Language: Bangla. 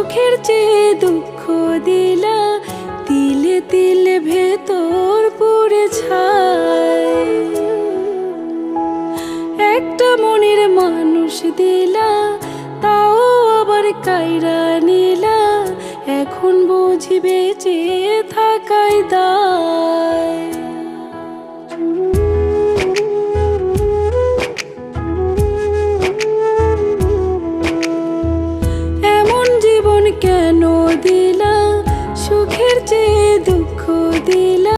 সুখের চেয়ে দুঃখ দিলা, তিলে তিলে ভেতর পুড়ে ছাই। একটা মনের মানুষ দিলা, তাও আবার কাইরা নিলা, এখন বুঝি বেঁচে থাকাই দায়। এমন জীবন কেন দিলা, সুখের চেয়ে